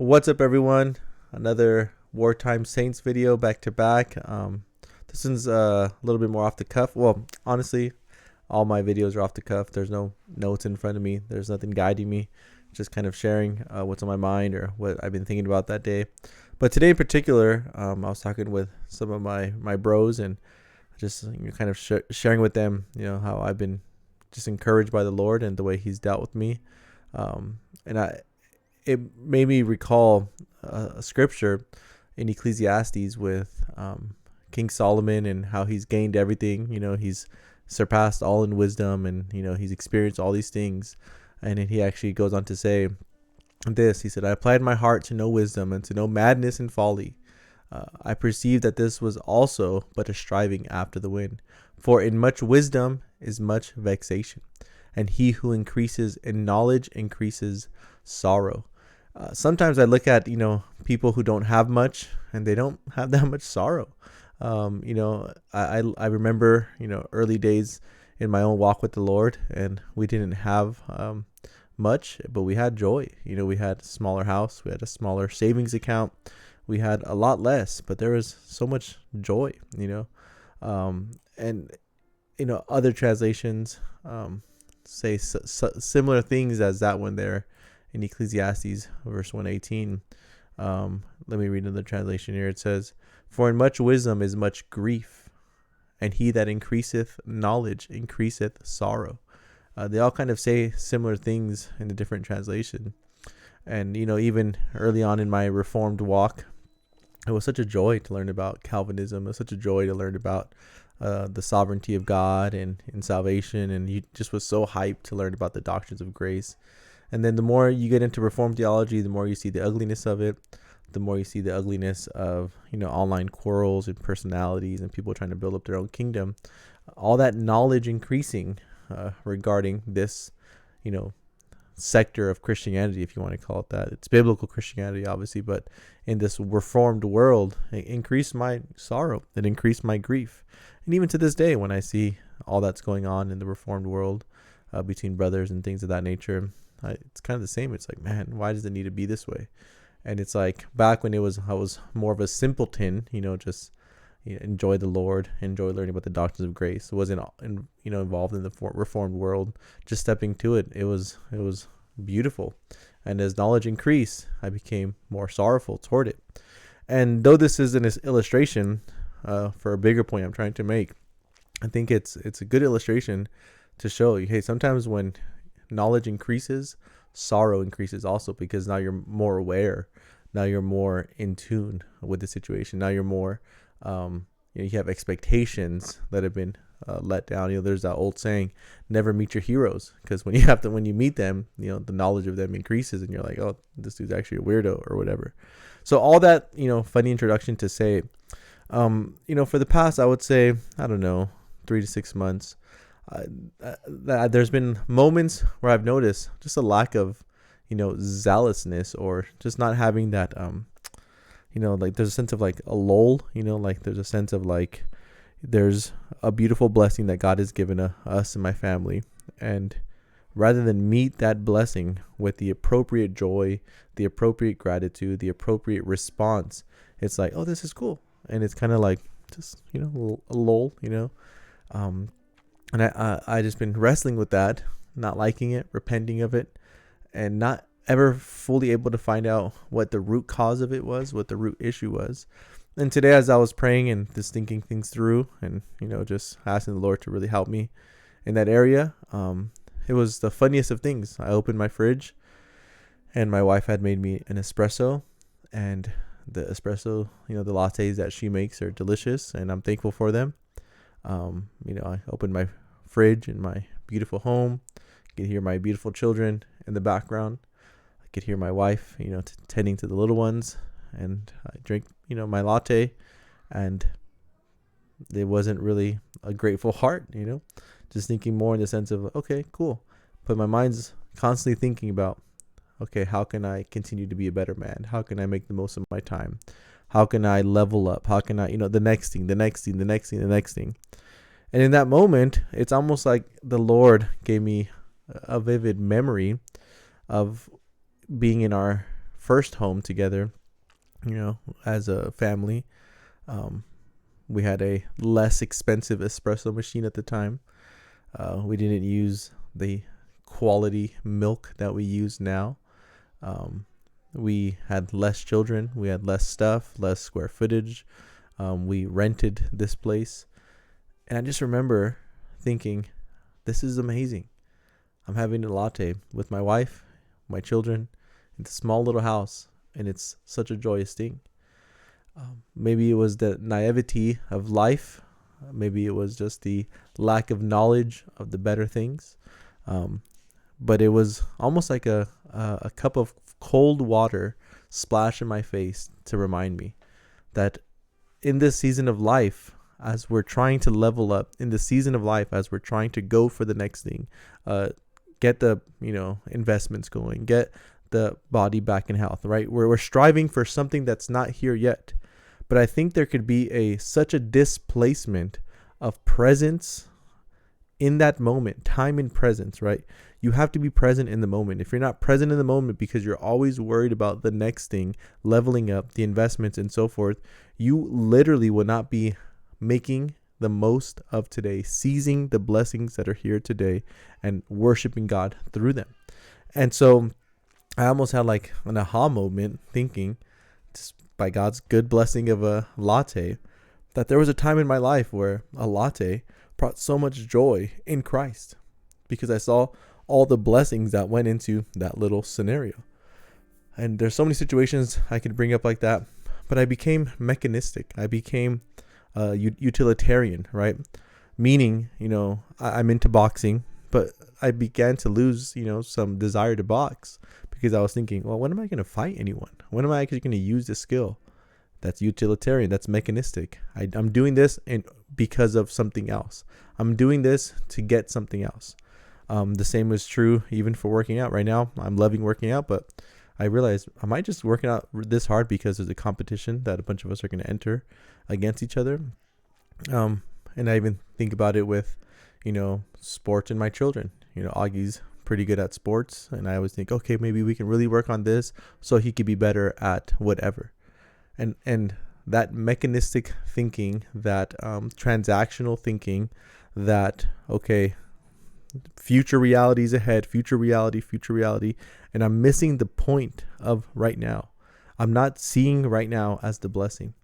What's up, everyone? Another Wartime Saints video back to back. This one's a little bit more off the cuff. Well, honestly, all my videos are off the cuff. There's no notes in front of me. There's nothing guiding me. Just kind of sharing what's on my mind or what I've been thinking about that day. But today in particular, I was talking with some of my bros and just kind of sharing with them, how I've been just encouraged by the Lord and the way He's dealt with me. And it made me recall a scripture in Ecclesiastes with King Solomon and how he's gained everything. He's surpassed all in wisdom, and he's experienced all these things. And then he actually goes on to say this. He said, "I applied my heart to know wisdom and to know madness and folly. I perceived that this was also but a striving after the wind. For in much wisdom is much vexation, and he who increases in knowledge increases sorrow." Sometimes I look at people who don't have much, and they don't have that much sorrow. I remember early days in my own walk with the Lord, and we didn't have much, but we had joy. We had a smaller house, we had a smaller savings account, we had a lot less, but there was so much joy. And other translations say similar things as that one there in Ecclesiastes verse 118. Let me read another translation here. It says, "For in much wisdom is much grief, and he that increaseth knowledge increaseth sorrow." They all kind of say similar things in the different translation. And even early on in my Reformed walk, it was such a joy to learn about Calvinism. It was such a joy to learn about the sovereignty of God and in salvation, and you just was so hyped to learn about the doctrines of grace. And then the more you get into Reformed theology, the more you see the ugliness of it, the more you see the ugliness of online quarrels and personalities and people trying to build up their own kingdom. All that knowledge increasing regarding this sector of Christianity, if you want to call it that. It's biblical Christianity, obviously, but in this Reformed world, it increased my sorrow, it increased my grief. And even to this day, when I see all that's going on in the Reformed world between brothers and things of that nature, it's kind of the same. It's like, man, why does it need to be this way? And it's like back when I was more of a simpleton, just enjoy the Lord, enjoy learning about the doctrines of grace. It wasn't involved in the Reformed world. Just stepping to it, it was beautiful. And as knowledge increased, I became more sorrowful toward it. And though this is an illustration for a bigger point I'm trying to make, I think it's a good illustration to show you, hey, sometimes when knowledge increases, sorrow increases also, because now you're more aware. Now you're more in tune with the situation. Now you're more, you have expectations that have been let down. There's that old saying, never meet your heroes, because when you meet them, the knowledge of them increases, and you're like, oh, this dude's actually a weirdo or whatever. So all that, funny introduction to say, for the past, I would say, I don't know, 3 to 6 months, there's been moments where I've noticed just a lack of, zealousness, or just not having that, like there's a sense of like a lull, like there's a sense of like there's a beautiful blessing that God has given us and my family. And rather than meet that blessing with the appropriate joy, the appropriate gratitude, the appropriate response, it's like, oh, this is cool. And it's kind of like just, a lull, and I just been wrestling with that, not liking it, repenting of it, and not ever fully able to find out what the root cause of it was, what the root issue was. And today, as I was praying and just thinking things through, and just asking the Lord to really help me in that area, it was the funniest of things. I opened my fridge, and my wife had made me an espresso, and the espresso, the lattes that she makes are delicious, and I'm thankful for them. I opened my fridge in my beautiful home. I could hear my beautiful children in the background. I could hear my wife, tending to the little ones, and I drink, my latte, and it wasn't really a grateful heart, just thinking more in the sense of, okay, cool. But my mind's constantly thinking about, okay, how can I continue to be a better man? How can I make the most of my time? How can I level up? How can I, the next thing. And in that moment, it's almost like the Lord gave me a vivid memory of being in our first home together, as a family. Um, we had a less expensive espresso machine at the time. We didn't use the quality milk that we use now. We had less children. We had less stuff, less square footage. We rented this place. And I just remember thinking, this is amazing. I'm having a latte with my wife, my children, in the small little house. And it's such a joyous thing. Maybe it was the naivety of life. Maybe it was just the lack of knowledge of the better things. But it was almost like a cup of cold water splash in my face to remind me that in this season of life, as we're trying to level up, in the season of life, as we're trying to go for the next thing, get the investments going, get the body back in health, right? We're striving for something that's not here yet. But I think there could be such a displacement of presence in that moment, time and presence, right? You have to be present in the moment. If you're not present in the moment because you're always worried about the next thing, leveling up, the investments and so forth, you literally will not be making the most of today, seizing the blessings that are here today and worshiping God through them. And so I almost had like an aha moment thinking, just by God's good blessing of a latte, that there was a time in my life where a latte brought so much joy in Christ because I saw all the blessings that went into that little scenario. And there's so many situations I could bring up like that, but I became mechanistic. I became utilitarian, right? Meaning, I'm into boxing, but I began to lose, some desire to box because I was thinking, well, when am I going to fight anyone? When am I actually going to use this skill? That's utilitarian. That's mechanistic. I'm doing this because of something else. I'm doing this to get something else. The same is true even for working out. Right now, I'm loving working out, but I realized, am I just working out this hard because there's a competition that a bunch of us are going to enter against each other? And I even think about it with, sports and my children. Augie's pretty good at sports, and I always think, okay, maybe we can really work on this so he could be better at whatever. And that mechanistic thinking, that transactional thinking, that, okay, future realities ahead, future reality, and I'm missing the point of right now. I'm not seeing right now as the blessing.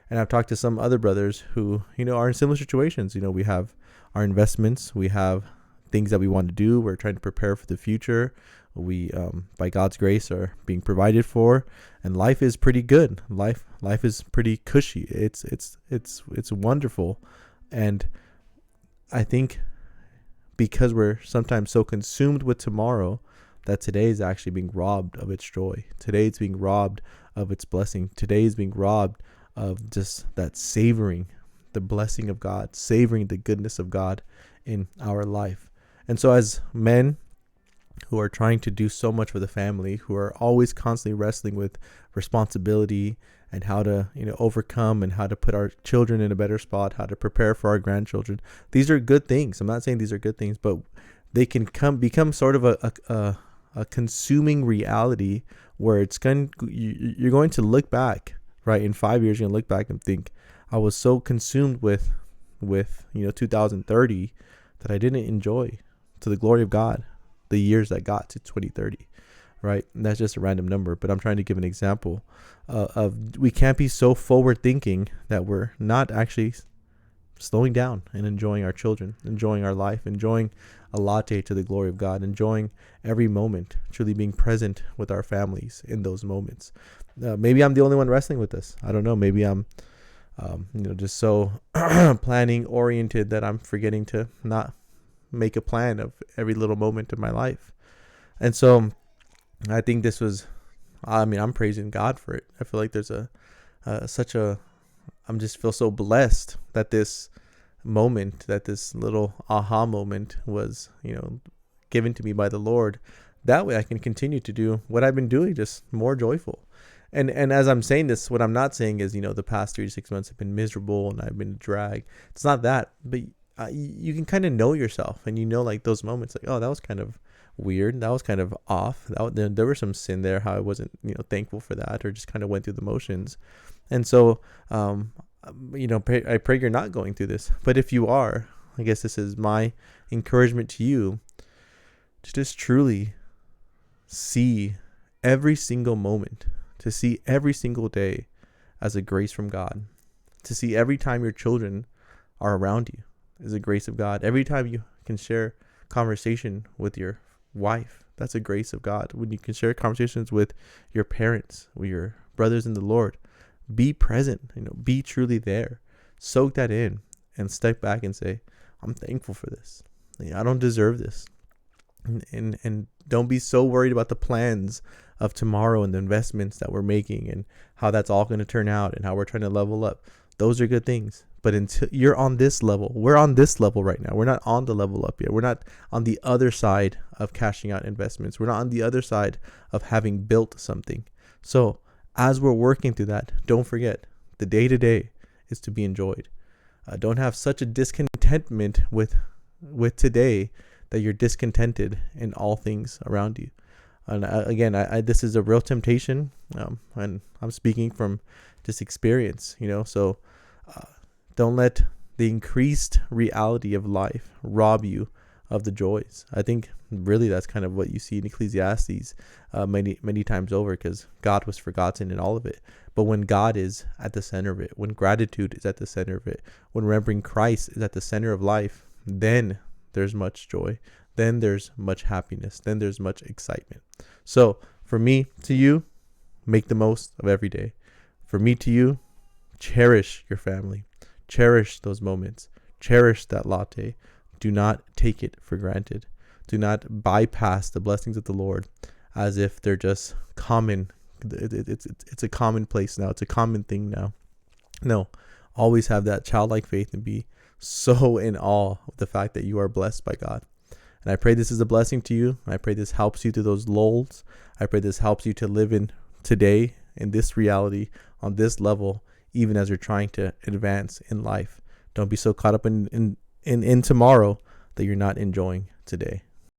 And I've talked to some other brothers who, are in similar situations. We have our investments, we have things that we want to do, we're trying to prepare for the future. We, by God's grace, are being provided for, and life is pretty good. Life is pretty cushy. It's wonderful, and I think because we're sometimes so consumed with tomorrow that today is actually being robbed of its joy. Today it's being robbed of its blessing. Today is being robbed of just that savoring the blessing of God, savoring the goodness of God in our life. And so as men who are trying to do so much for the family, who are always constantly wrestling with responsibility and how to, overcome and how to put our children in a better spot, how to prepare for our grandchildren. These are good things. I'm not saying these are good things, but they can become sort of a consuming reality where you're going to look back, right? In 5 years, you're going to look back and think, I was so consumed with 2030 that I didn't enjoy, to the glory of God, the years that got to 2030, right? And that's just a random number, but I'm trying to give an example of we can't be so forward thinking that we're not actually slowing down and enjoying our children, enjoying our life, enjoying a latte to the glory of God, enjoying every moment, truly being present with our families in those moments. Maybe I'm the only one wrestling with this. I don't know. Maybe I'm, just so planning oriented that I'm forgetting to not make a plan of every little moment of my life. And so I think this was, I'm praising God for it. I feel like there's I'm just feel so blessed that this moment, that this little aha moment was, given to me by the Lord. That way I can continue to do what I've been doing, just more joyful. And as I'm saying this, what I'm not saying is, the past 3 to 6 months have been miserable and I've been dragged. It's not that, but you can kind of know yourself, and like those moments, like, oh, that was kind of weird. That was kind of off. There was some sin there, how I wasn't, thankful for that, or just kind of went through the motions. And so, I pray you're not going through this. But if you are, I guess this is my encouragement to you to just truly see every single moment, to see every single day as a grace from God, to see every time your children are around you is a grace of God. Every time you can share conversation with your wife, that's a grace of God. When you can share conversations with your parents, with your brothers in the Lord, be present, be truly there. Soak that in and step back and say, I'm thankful for this. I don't deserve this. And don't be so worried about the plans of tomorrow and the investments that we're making and how that's all going to turn out and how we're trying to level up. Those are good things. But until you're on this level, we're on this level right now. We're not on the level up yet. We're not on the other side of cashing out investments. We're not on the other side of having built something. So as we're working through that, don't forget the day to day is to be enjoyed. Don't have such a discontentment with today that you're discontented in all things around you. And again, this is a real temptation, and I'm speaking from just experience, so don't let the increased reality of life rob you of the joys. I think really that's kind of what you see in Ecclesiastes many times over, because God was forgotten in all of it. But when God is at the center of it, when gratitude is at the center of it, when remembering Christ is at the center of life, then there's much joy. Then there's much happiness. Then there's much excitement. So for me to you, make the most of every day. For me to you, cherish your family. Cherish those moments. Cherish that latte. Do not take it for granted. Do not bypass the blessings of the Lord as if they're just common. It's a commonplace now. It's a common thing now. No, always have that childlike faith and be so in awe of the fact that you are blessed by God. And I pray this is a blessing to you. I pray this helps you through those lulls. I pray this helps you to live in today, in this reality, on this level, even as you're trying to advance in life. Don't be so caught up in tomorrow that you're not enjoying today.